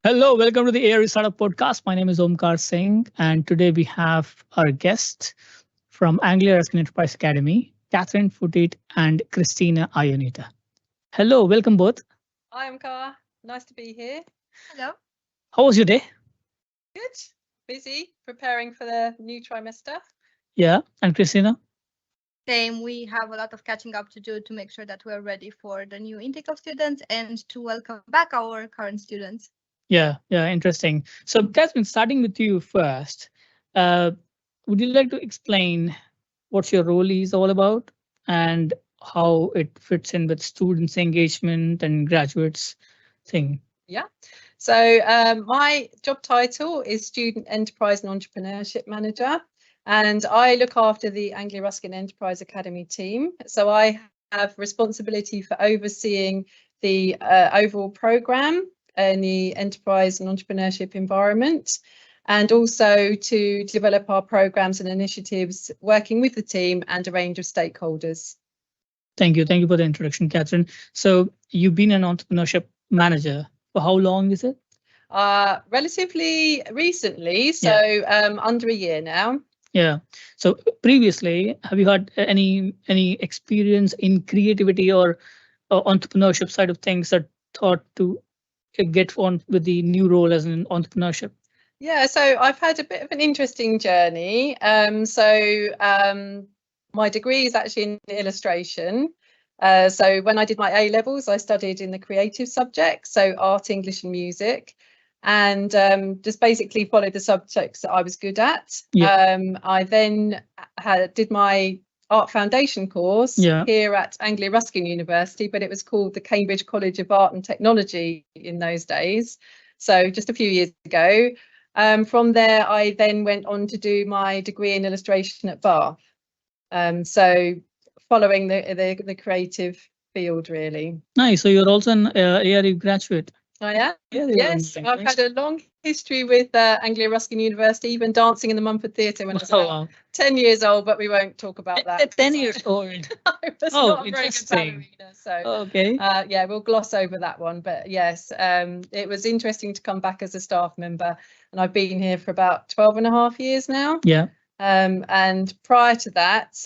Hello, welcome to the ARU Startup Podcast. My name is Omkar Singh, and today we have our guests from Anglia Ruskin Enterprise Academy, Catherine Foottit and Cristina Ionita. Hello, welcome both. Hi, Omkar. Nice to be here. Hello. How was your day? Good. Busy preparing for the new trimester. Yeah, and Cristina? Same. We have a lot of catching up to do to make sure that we're ready for the new intake of students and to welcome back our current students. Yeah, interesting. So, Catherine, starting with you first, would you like to explain what your role is all about and how it fits in with students' engagement and graduates thing? Yeah. So my job title is Student Enterprise and Entrepreneurship Manager, and I look after the Anglia Ruskin Enterprise Academy team. So I have responsibility for overseeing the overall programme in the enterprise and entrepreneurship environment, and also to develop our programmes and initiatives working with the team and a range of stakeholders. Thank you for the introduction, Catherine. So you've been an entrepreneurship manager. For how long is it? Relatively recently, so under a year now. Yeah. So previously, have you had any experience in creativity or entrepreneurship side of things that thought to get on with the new role as an entrepreneurship? Yeah, so I've had a bit of an interesting journey. My degree is actually in illustration. So when I did my A levels, I studied in the creative subjects, so art, English and music, and just basically followed the subjects that I was good at. Yeah. I then did my art foundation course here at Anglia Ruskin University, but it was called the Cambridge College of Art and Technology in those days, so just a few years ago. From there, I then went on to do my degree in illustration at Bath. So following the creative field, really. Nice. So you're also an ARU graduate. I am. Yeah, yes, I've had a long history with Anglia Ruskin University, even dancing in the Mumford Theatre when I was about 10 years old, but we won't talk about that. 10 years old. I was not a very good ballerina, so okay. Yeah, we'll gloss over that one. But yes, it was interesting to come back as a staff member, and I've been here for about 12 and a half years now. Yeah. And prior to that,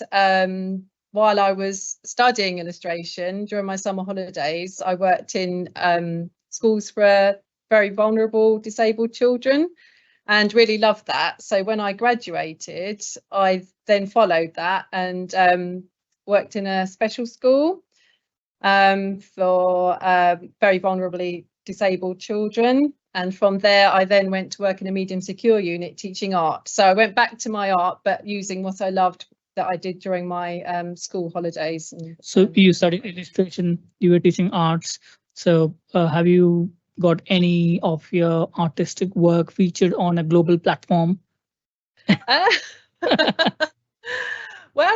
while I was studying illustration during my summer holidays, I worked in schools for very vulnerable disabled children and really loved that. So when I graduated, I then followed that and worked in a special school for very vulnerably disabled children. And from there, I then went to work in a medium secure unit teaching art. So I went back to my art, but using what I loved that I did during my school holidays. So you studied illustration, you were teaching arts. So have you got any of your artistic work featured on a global platform? Well,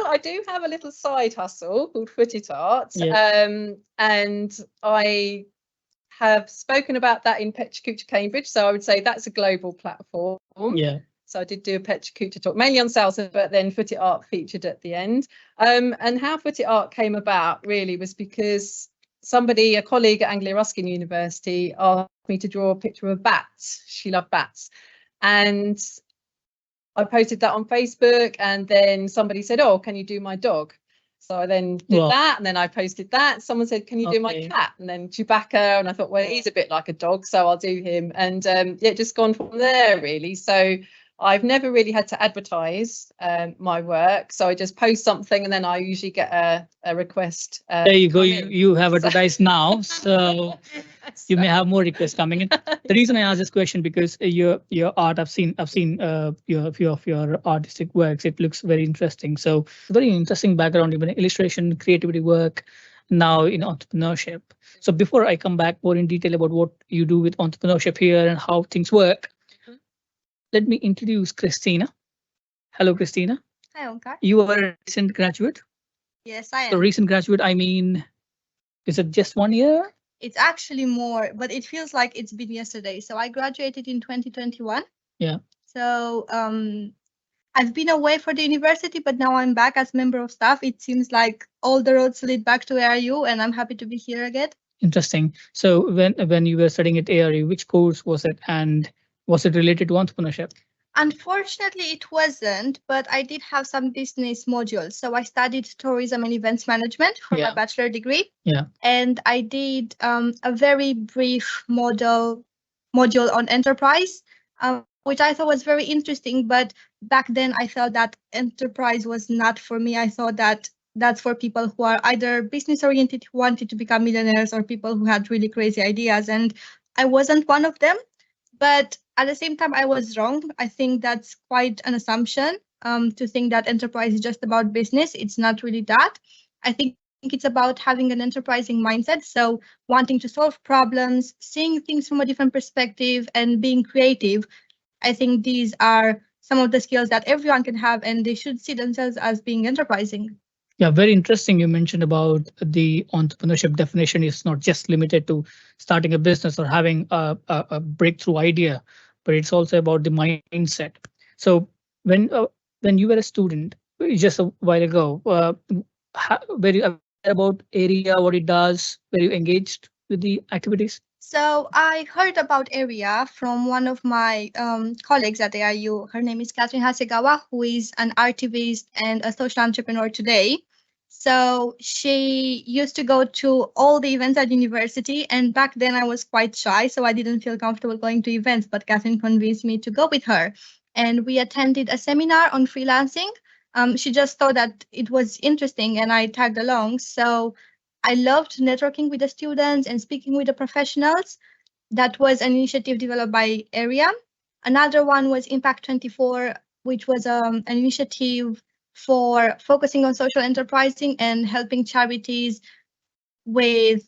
I do have a little side hustle called Foottit Art, and I have spoken about that in Extracurricular Cambridge. So I would say that's a global platform. Yeah. So I did do a Extracurricular talk, mainly on salsa, but then Foottit Art featured at the end. And how Foottit Art came about really was because a colleague at Anglia Ruskin University asked me to draw a picture of bats. She loved bats. And I posted that on Facebook, and then somebody said, "Oh, can you do my dog?" So I then did that, and then I posted that. Someone said, "Can you do my cat?" And then Chewbacca, and I thought, well, he's a bit like a dog, so I'll do him. And it just gone from there, really. So I've never really had to advertise my work, so I just post something and then I usually get a request. There you go. You have advertised now, so you may have more requests coming in. The reason I asked this question because your art, I've seen a few of your artistic works. It looks very interesting. So very interesting background, even illustration, creativity work, now in entrepreneurship. So before I come back more in detail about what you do with entrepreneurship here and how things work, let me introduce Cristina. Hello, Cristina. Hi, Omkar. You are a recent graduate. Yes, I am. So recent graduate, I mean, is it just 1 year? It's actually more, but it feels like it's been yesterday. So I graduated in 2021. Yeah. So I've been away for the university, but now I'm back as member of staff. It seems like all the roads lead back to ARU, and I'm happy to be here again. Interesting. So when you were studying at ARU, which course was it, and was it related to entrepreneurship? Unfortunately, it wasn't, but I did have some business modules. So I studied tourism and events management for my bachelor degree. Yeah. And I did a very brief module on enterprise, which I thought was very interesting. But back then, I felt that enterprise was not for me. I thought that that's for people who are either business oriented, who wanted to become millionaires, or people who had really crazy ideas. And I wasn't one of them. But at the same time, I was wrong. I think that's quite an assumption, to think that enterprise is just about business. It's not really that. I think it's about having an enterprising mindset. So wanting to solve problems, seeing things from a different perspective, and being creative. I think these are some of the skills that everyone can have, and they should see themselves as being enterprising. Yeah, very interesting. You mentioned about the entrepreneurship definition is not just limited to starting a business or having a breakthrough idea, but it's also about the mindset. So when you were a student just a while ago, were you aware about area, what it does? Were you engaged with the activities? So I heard about Area from one of my colleagues at ARU. Her name is Catherine Hasegawa, who is an artivist and a social entrepreneur today. So she used to go to all the events at university, and back then I was quite shy, so I didn't feel comfortable going to events, but Catherine convinced me to go with her. And we attended a seminar on freelancing. She just thought that it was interesting, and I tagged along. So I loved networking with the students and speaking with the professionals. That was an initiative developed by Area. Another one was Impact 24, which was an initiative for focusing on social enterprising and helping charities with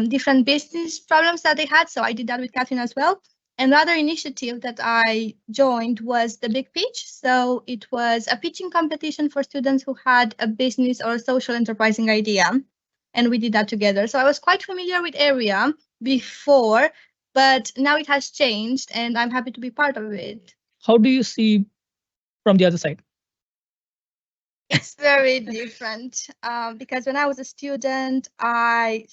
different business problems that they had. So I did that with Catherine as well. Another initiative that I joined was the Big Pitch. So it was a pitching competition for students who had a business or a social enterprising idea. And we did that together. So I was quite familiar with Area before, but now it has changed and I'm happy to be part of it. How do you see from the other side? It's very different because when I was a student, I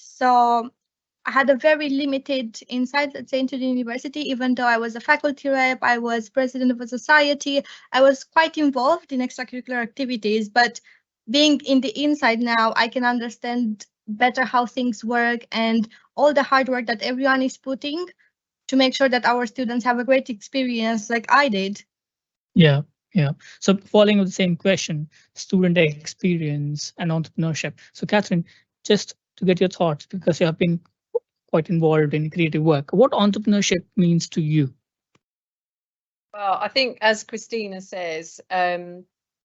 had a very limited insight, let's say, into the university. Even though I was a faculty rep, I was president of a society, I was quite involved in extracurricular activities. But being in the inside now, I can understand better how things work and all the hard work that everyone is putting to make sure that our students have a great experience like I did. Yeah. Yeah. So following the same question, student experience and entrepreneurship. So Catherine, just to get your thoughts, because you have been quite involved in creative work, what entrepreneurship means to you? Well, I think, as Cristina says,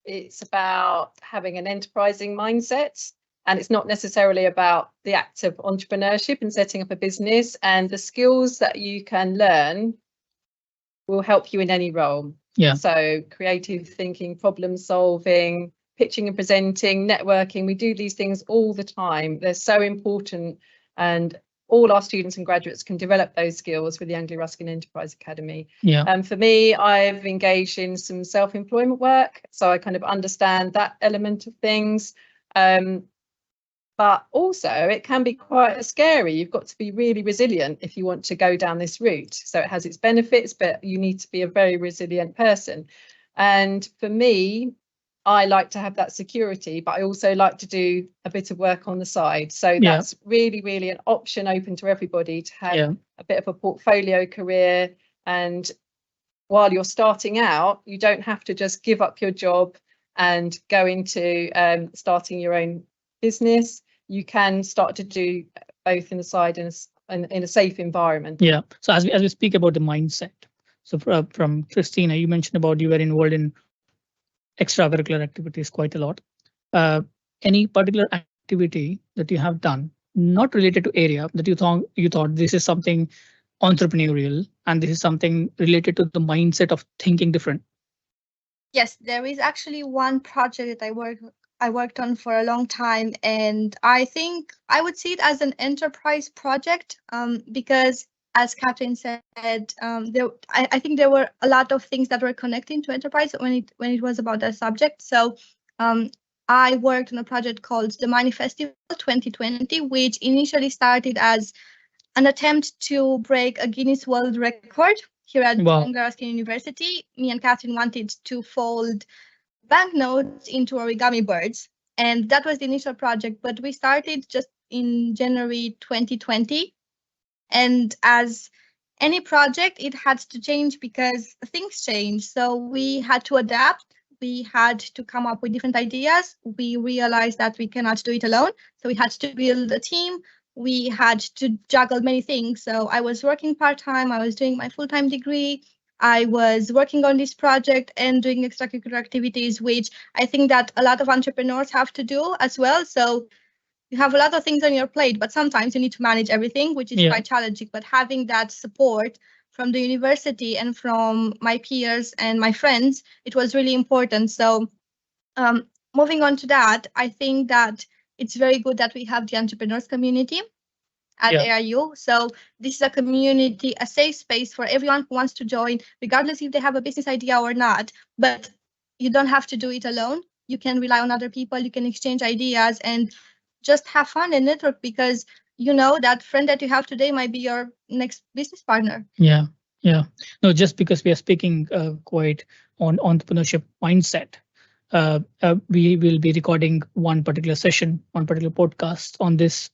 it's about having an enterprising mindset, and it's not necessarily about the act of entrepreneurship and setting up a business. And the skills that you can learn will help you in any role. Yeah. So creative thinking, problem solving, pitching and presenting, networking, we do these things all the time. They're so important, and all our students and graduates can develop those skills with the Anglia Ruskin Enterprise Academy. Yeah. And for me, I've engaged in some self-employment work, so I kind of understand that element of things. But also it can be quite scary. You've got to be really resilient if you want to go down this route. So it has its benefits, but you need to be a very resilient person. And for me, I like to have that security, but I also like to do a bit of work on the side. So that's really, really an option open to everybody to have a bit of a portfolio career. And while you're starting out, you don't have to just give up your job and go into starting your own business. You can start to do both in the side and in a safe environment. Yeah. So as we speak about the mindset, so from Cristina, you mentioned about you were involved in extracurricular activities quite a lot. Any particular activity that you have done, not related to area, that you thought this is something entrepreneurial and this is something related to the mindset of thinking different? Yes, there is actually one project that I worked on for a long time, and I think I would see it as an enterprise project because, as Catherine said, I think there were a lot of things that were connecting to enterprise when it was about that subject. So I worked on a project called the Mini Festival 2020, which initially started as an attempt to break a Guinness World Record here at Wow. Anglia Ruskin University. Me and Catherine wanted to fold banknotes into origami birds, and that was the initial project. But we started just in January 2020, and as any project, it had to change because things change. So we had to adapt. We had to come up with different ideas. We realized that we cannot do it alone. So we had to build a team. We had to juggle many things. So I was working part-time. I was doing my full-time degree. I was working on this project and doing extracurricular activities, which I think that a lot of entrepreneurs have to do as well. So you have a lot of things on your plate, but sometimes you need to manage everything, which is quite challenging. But having that support from the university and from my peers and my friends, it was really important. So moving on to that, I think that it's very good that we have the entrepreneurs community at ARU. So this is a community, a safe space for everyone who wants to join, regardless if they have a business idea or not. But you don't have to do it alone. You can rely on other people. You can exchange ideas and just have fun and network, because you know that friend that you have today might be your next business partner. Yeah. No, just because we are speaking quite on entrepreneurship mindset, we will be recording one particular session, one particular podcast on this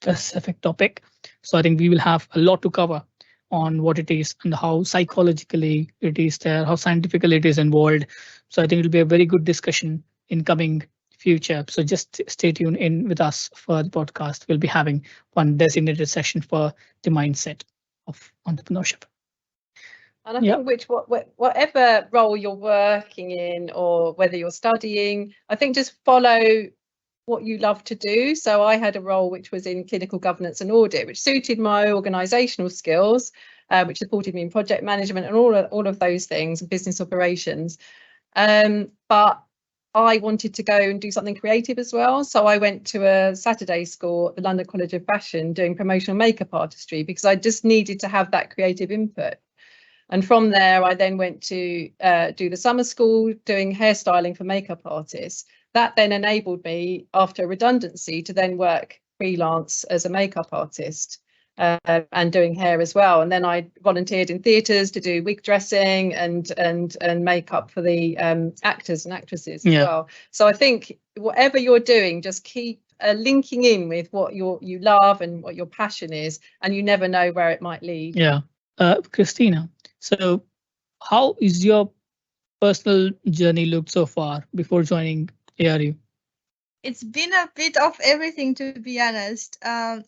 specific topic. So I think we will have a lot to cover on what it is and how psychologically it is there, how scientifically it is involved. So I think it'll be a very good discussion in coming future. So just stay tuned in with us for the podcast. We'll be having one designated session for the mindset of entrepreneurship. And I think whatever role you're working in, or whether you're studying, I think just follow what you love to do. So I had a role which was in clinical governance and audit, which suited my organisational skills, which supported me in project management and all of those things, and business operations. But I wanted to go and do something creative as well. So I went to a Saturday school at the London College of Fashion doing promotional makeup artistry, because I just needed to have that creative input. And from there, I then went to do the summer school doing hairstyling for makeup artists. That then enabled me, after redundancy, to then work freelance as a makeup artist and doing hair as well. And then I volunteered in theatres to do wig dressing and makeup for the actors and actresses as well. So I think whatever you're doing, just keep linking in with what you love and what your passion is, and you never know where it might lead. Cristina, so how is your personal journey looked so far before joining ARU? It's been a bit of everything, to be honest.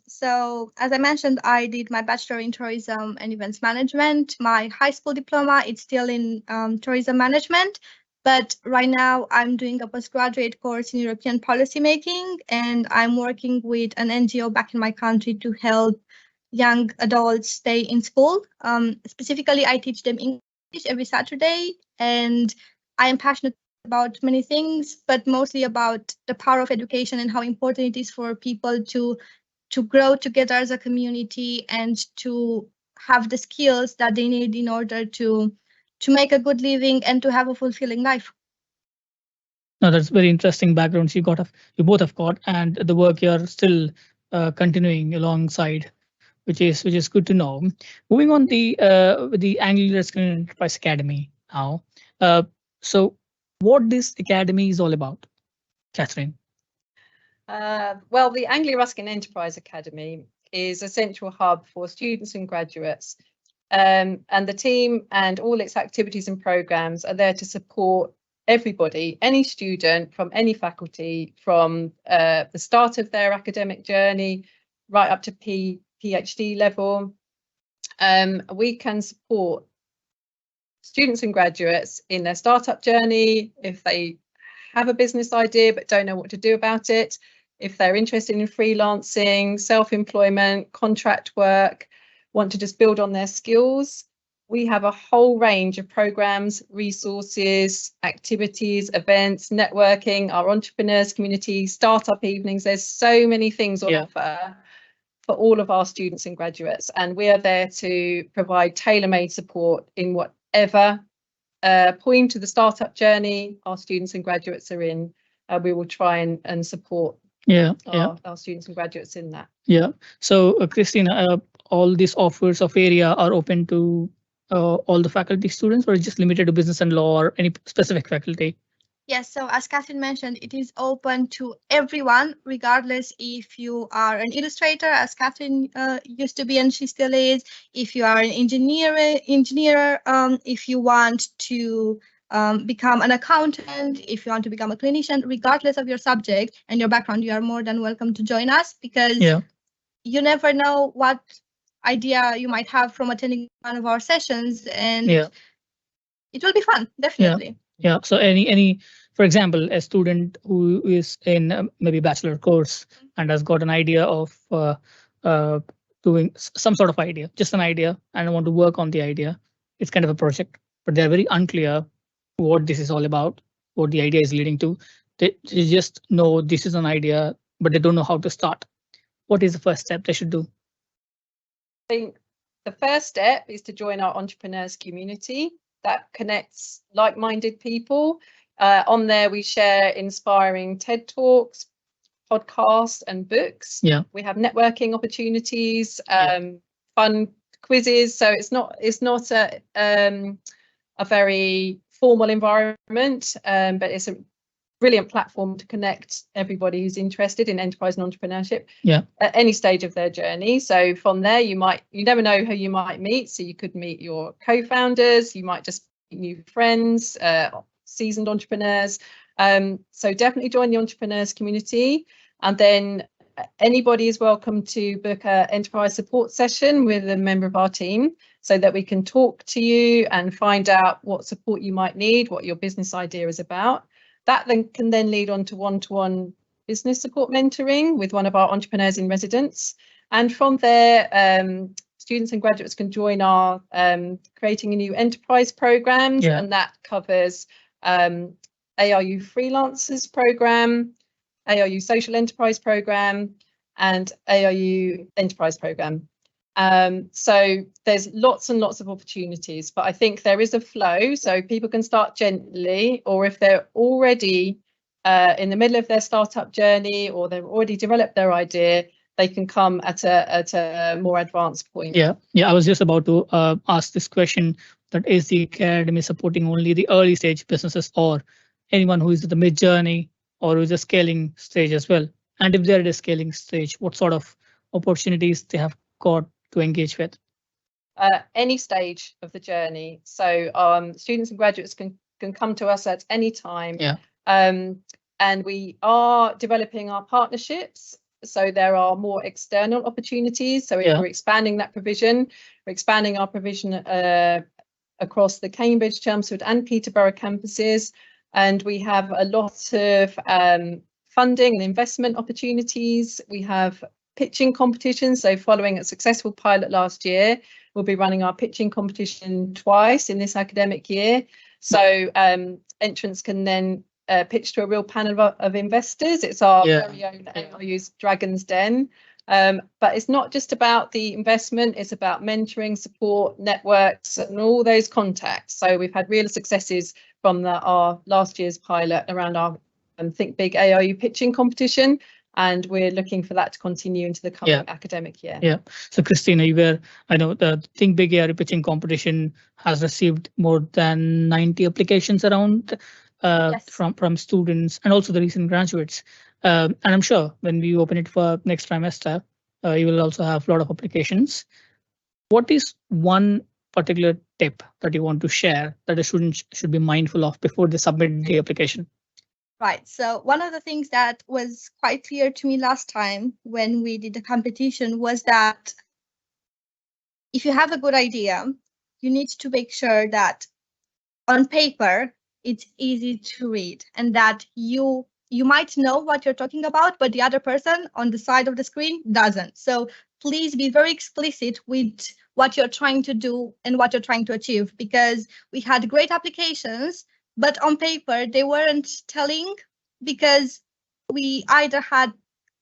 So as I mentioned, I did my bachelor in tourism and events management. My high school diploma, it's still in tourism management. But right now I'm doing a postgraduate course in European policy making, and I'm working with an NGO back in my country to help young adults stay in school. Specifically, I teach them English every Saturday, and I am passionate about many things, but mostly about the power of education and how important it is for people to grow together as a community and to have the skills that they need in order to make a good living and to have a fulfilling life. No, that's very interesting backgrounds you both have got, and the work you're still continuing alongside, which is good to know. Moving on the Anglia Ruskin Enterprise Academy now. So what this academy is all about, Catherine? Well, the Anglia Ruskin Enterprise Academy is a central hub for students and graduates, and the team and all its activities and programmes are there to support everybody, any student from any faculty, from the start of their academic journey right up to PhD level. We can support students and graduates in their startup journey, if they have a business idea but don't know what to do about it, if they're interested in freelancing, self-employment, contract work, want to just build on their skills. We have a whole range of programs, resources, activities, events, networking, our entrepreneurs community, startup evenings. There's so many things on offer for all of our students and graduates, and we are there to provide tailor-made support in whatever point of the startup journey our students and graduates are in. we will try and support our students and graduates in that. Yeah. So Christina, all these offers of area are open to all the faculty students, or just limited to business and law or any specific faculty? Yes, so as Catherine mentioned, it is open to everyone, regardless if you are an illustrator, as Catherine used to be and she still is, if you are an engineer, if you want to become an accountant, if you want to become a clinician, regardless of your subject and your background, you are more than welcome to join us, because you never know what idea you might have from attending one of our sessions, and it will be fun, definitely. Yeah. So any, for example, a student who is in maybe bachelor course and has got an idea of doing some sort of idea, just an idea, and want to work on the idea. It's kind of a project, but they're very unclear what this is all about, what the idea is leading to. They just know this is an idea, but they don't know how to start. What is the first step they should do? I think the first step is to join our entrepreneurs community that connects like-minded people. On there, we share inspiring TED Talks, podcasts, and books. Yeah. We have networking opportunities, fun quizzes. So it's not a very formal environment, but it's a brilliant platform to connect everybody who's interested in enterprise and entrepreneurship at any stage of their journey. So from there, you never know who you might meet. So you could meet your co-founders, you might just meet new friends, seasoned entrepreneurs. So definitely join the entrepreneurs community. And then anybody is welcome to book an enterprise support session with a member of our team, so that we can talk to you and find out what support you might need, what your business idea is about. That then can lead on to one-to-one business support mentoring with one of our entrepreneurs in residence. And from there, students and graduates can join our Creating a New Enterprise programs, and that covers ARU Freelancers program, ARU Social Enterprise program, and ARU Enterprise program. So there's lots and lots of opportunities, but I think there is a flow, so people can start gently, or if they're already in the middle of their startup journey, or they've already developed their idea, they can come at a more advanced point. Yeah. I was just about to ask this question, that is the academy supporting only the early stage businesses, or anyone who is at the mid journey, or who is a scaling stage as well? And if they're at a scaling stage, what sort of opportunities they have got to engage with? Any stage of the journey. So students and graduates can come to us at any time. And we are developing our partnerships. So there are more external opportunities. So we're expanding that provision. We're expanding our provision across the Cambridge, Chelmsford and Peterborough campuses. And we have a lot of funding and investment opportunities. We have pitching competitions. So following a successful pilot last year, we'll be running our pitching competition twice in this academic year. So entrants can then pitch to a real panel of investors. It's our very own ARU's Dragon's Den. But it's not just about the investment, it's about mentoring, support, networks, and all those contacts. So we've had real successes from our last year's pilot around our Think Big ARU pitching competition. And we're looking for that to continue into the coming academic year. So Cristina, I know the Think Big ARU pitching competition has received more than 90 applications around from students and also the recent graduates. And I'm sure when we open it for next trimester, you will also have a lot of applications. What is one particular tip that you want to share that a student should be mindful of before they submit the application? Right. So one of the things that was quite clear to me last time when we did the competition was that if you have a good idea, you need to make sure that on paper, it's easy to read, and that you might know what you're talking about, but the other person on the side of the screen doesn't. So please be very explicit with what you're trying to do and what you're trying to achieve, because we had great applications, but on paper, they weren't telling, because we either had,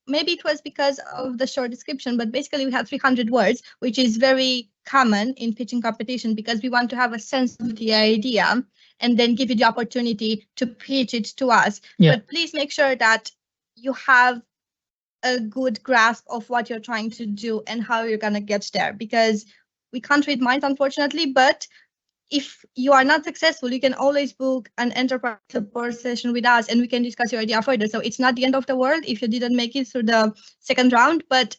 maybe it was because of the short description, but basically we had 300 words, which is very common in pitching competition, because we want to have a sense of the idea. and then give you the opportunity to pitch it to us. Yeah. But please make sure that you have a good grasp of what you're trying to do and how you're going to get there, because we can't read minds, unfortunately. But if you are not successful, you can always book an enterprise support session with us and we can discuss your idea further. So it's not the end of the world if you didn't make it through the second round, but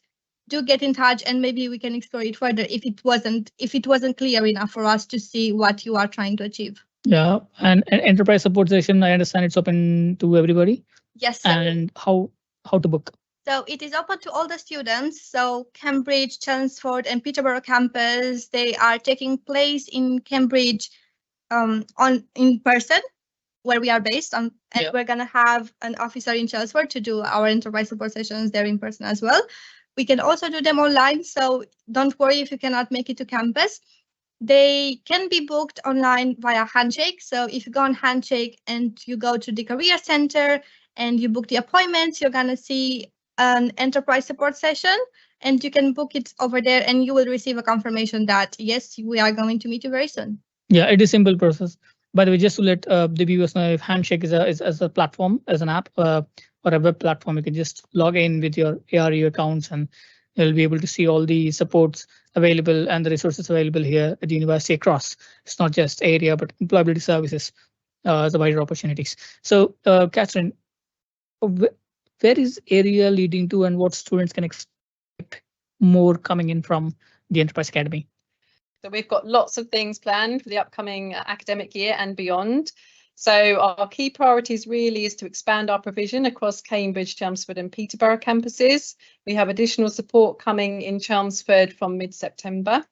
do get in touch and maybe we can explore it further if it wasn't clear enough for us to see what you are trying to achieve. Yeah, and an enterprise support session, I understand it's open to everybody. Yes, sir. And how to book? So it is open to all the students. So Cambridge, Chelmsford and Peterborough campus, they are taking place in Cambridge in person, where we are based on, and we're going to have an officer in Chelmsford to do our enterprise support sessions there in person as well. We can also do them online, so don't worry if you cannot make it to campus. They can be booked online via Handshake. So if you go on Handshake and you go to the Career Center and you book the appointments, you're going to see an enterprise support session and you can book it over there and you will receive a confirmation that, yes, we are going to meet you very soon. Yeah, it is simple process. By the way, just to let the viewers know, if Handshake is a platform, as an app or a web platform, you can just log in with your ARU accounts and you'll be able to see all the supports available and the resources available here at the university across. It's not just area, but employability services, the wider opportunities. So, Catherine, where is area leading to and what students can expect more coming in from the Enterprise Academy? So we've got lots of things planned for the upcoming academic year and beyond. So our key priorities really is to expand our provision across Cambridge, Chelmsford and Peterborough campuses. We have additional support coming in Chelmsford from mid-September.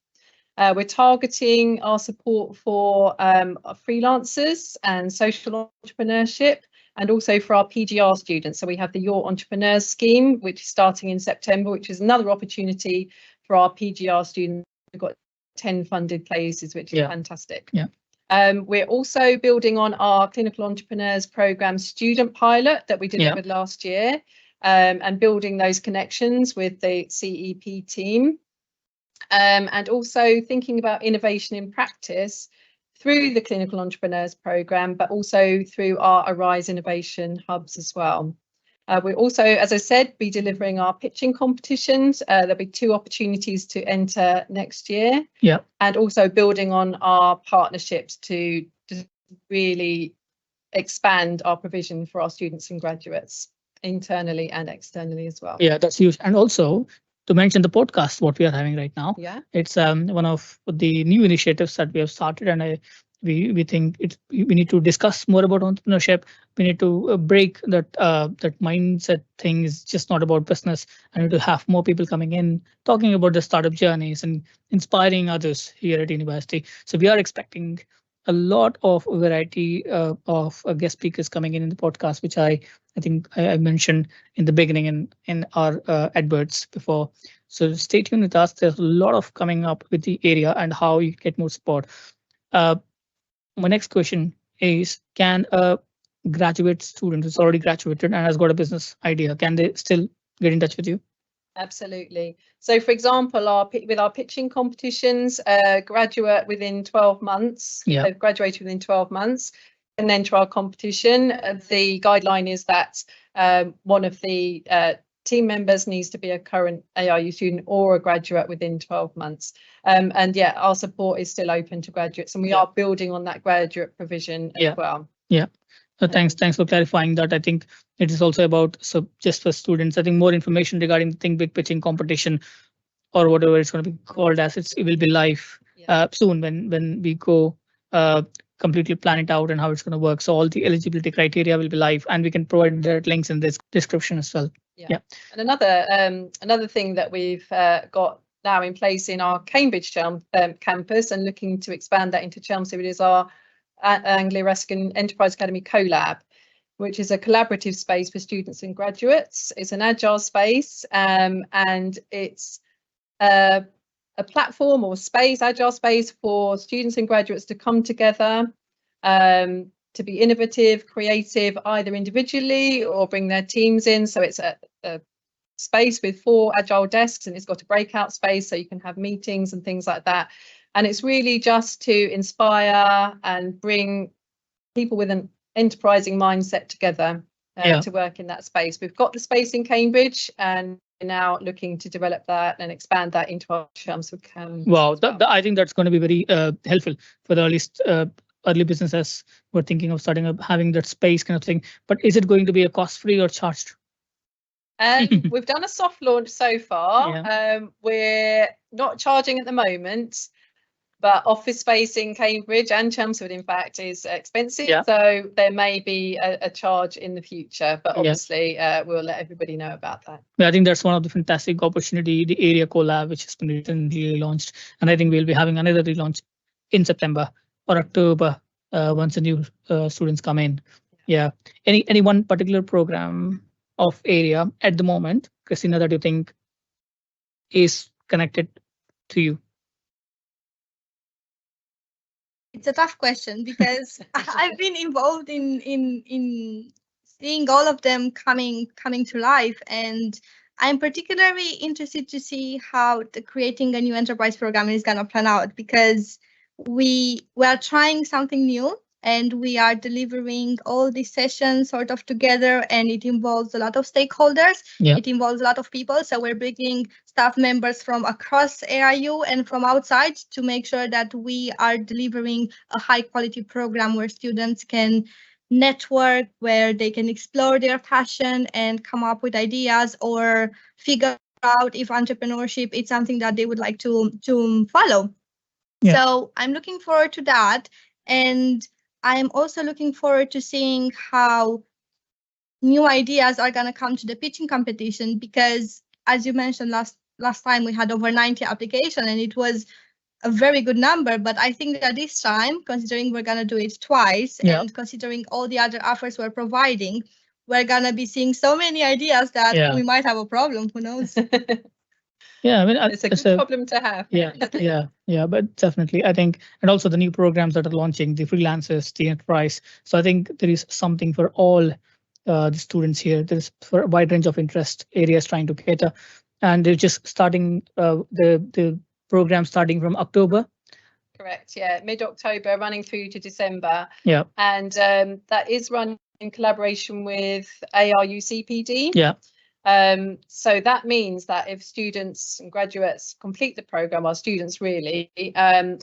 We're targeting our support for freelancers and social entrepreneurship, and also for our PGR students. So we have the Your Entrepreneurs scheme, which is starting in September, which is another opportunity for our PGR students. We've got 10 funded places, which is fantastic. Yeah. We're also building on our Clinical Entrepreneurs Programme student pilot that we delivered last year, and building those connections with the CEP team. And also thinking about innovation in practice through the Clinical Entrepreneurs Programme, but also through our Arise Innovation Hubs as well. We'll also, as I said, be delivering our pitching competitions. There'll be 2 opportunities to enter next year. Yeah. And also building on our partnerships to really expand our provision for our students and graduates internally and externally as well. Yeah, that's huge. And also to mention the podcast, what we are having right now. Yeah. It's one of the new initiatives that we have started, and we think we need to discuss more about entrepreneurship. We need to break that mindset thing is just not about business. I need to have more people coming in, talking about the startup journeys and inspiring others here at university. So we are expecting a lot of variety of guest speakers coming in the podcast, which I think I mentioned in the beginning and in our adverts before. So stay tuned with us. There's a lot of coming up with the area and how you get more support. My next question is, can a graduate student who's already graduated and has got a business idea, can they still get in touch with you? Absolutely. So, for example, with our pitching competitions, graduate within 12 months, they've graduated within 12 months, and then to our competition, the guideline is that one of the team members needs to be a current ARU student or a graduate within 12 months. And yeah, our support is still open to graduates, and we are building on that graduate provision as well. Yeah. So thanks for clarifying that. I think it is also about, so just for students, I think more information regarding the Think Big pitching competition or whatever it's going to be called as, it will be live soon when we go completely plan it out and how it's going to work. So all the eligibility criteria will be live, and we can provide the links in this description as well. Yeah. And another thing that we've got now in place in our Cambridge campus, and looking to expand that into Chelmsford, is our Anglia Ruskin Enterprise Academy Collab, which is a collaborative space for students and graduates. It's an agile space, and it's a platform or space, agile space for students and graduates to come together, to be innovative, creative, either individually or bring their teams in. So it's a space with 4 agile desks, and it's got a breakout space so you can have meetings and things like that. And it's really just to inspire and bring people with an enterprising mindset together to work in that space. We've got the space in Cambridge, and we're now looking to develop that and expand that into our Chelmsford campus. Wow, I think that's going to be very helpful for the early businesses who are thinking of starting up, having that space kind of thing. But is it going to be a cost-free or charged? We've done a soft launch so far. We're not charging at the moment, but office space in Cambridge and Chelmsford, in fact, is expensive. So there may be a charge in the future, but obviously we'll let everybody know about that. Yeah, I think that's one of the fantastic opportunity, the area collab, which has been recently launched. And I think we'll be having another relaunch in September or October once the new students come in. Yeah. Any one particular program of area at the moment, Cristina, that you think is connected to you? It's a tough question because I've been involved in seeing all of them coming to life, and I'm particularly interested to see how the creating a new enterprise program is gonna plan out, because we are trying something new and we are delivering all these sessions sort of together, and it involves a lot of stakeholders. It involves a lot of people. So we're bringing staff members from across ARU and from outside to make sure that we are delivering a high quality program where students can network, where they can explore their passion and come up with ideas or figure out if entrepreneurship is something that they would like to follow. So I'm looking forward to that. And I'm also looking forward to seeing how new ideas are going to come to the pitching competition, because as you mentioned last time, we had over 90 applications and it was a very good number. But I think that this time, considering we're going to do it twice and considering all the other offers we're providing, we're going to be seeing so many ideas that we might have a problem. Who knows? Yeah, I mean, it's a good problem to have. Yeah, but definitely, I think, and also the new programs that are launching, the freelancers, the enterprise. So I think there is something for all the students here. There's for a wide range of interest areas trying to cater, and they're just starting the program starting from October. Correct. Yeah, mid-October, running through to December. Yeah, and that is run in collaboration with ARU CPD. Yeah. So that means that if students and graduates complete the program, or students really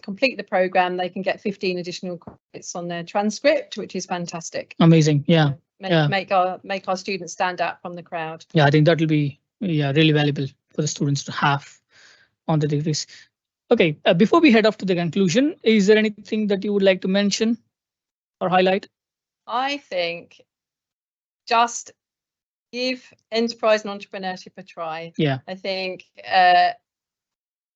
complete the program, they can get 15 additional credits on their transcript, which is fantastic. Amazing. Yeah. Make our students stand out from the crowd. Yeah, I think that will be really valuable for the students to have on the degrees. Okay, before we head off to the conclusion, is there anything that you would like to mention or highlight? I think just give enterprise and entrepreneurship a try. Yeah. I think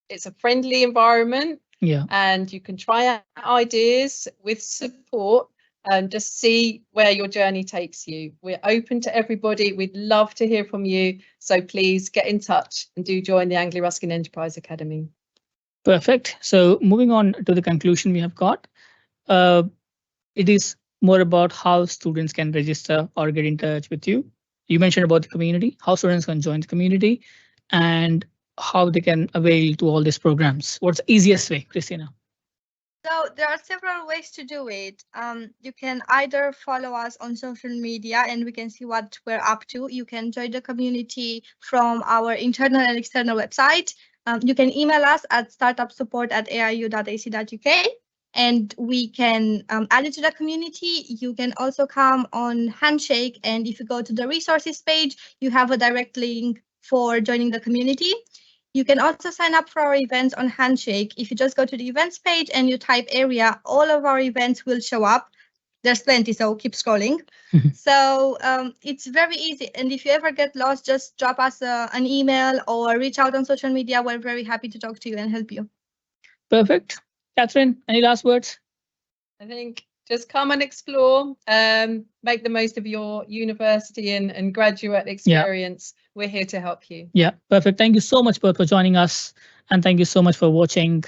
it's a friendly environment. Yeah. And you can try out ideas with support and just see where your journey takes you. We're open to everybody. We'd love to hear from you. So please get in touch and do join the Anglia Ruskin Enterprise Academy. Perfect. So moving on to the conclusion we have got, it is more about how students can register or get in touch with you. You mentioned about the community, how students can join the community, and how they can avail to all these programs. What's the easiest way, Cristina? So there are several ways to do it. You can either follow us on social media and we can see what we're up to. You can join the community from our internal and external website. You can email us at startupsupport@aru.ac.uk. and we can add it to the community. You can also come on Handshake, and if you go to the resources page, you have a direct link for joining the community. You can also sign up for our events on Handshake. If you just go to the events page and you type area, all of our events will show up. There's plenty, so keep scrolling. So it's very easy. And if you ever get lost, just drop us an email or reach out on social media. We're very happy to talk to you and help you. Perfect. Catherine, any last words? I think just come and explore, make the most of your university and graduate experience. We're here to help you. Yeah, perfect. Thank you so much for joining us, and thank you so much for watching.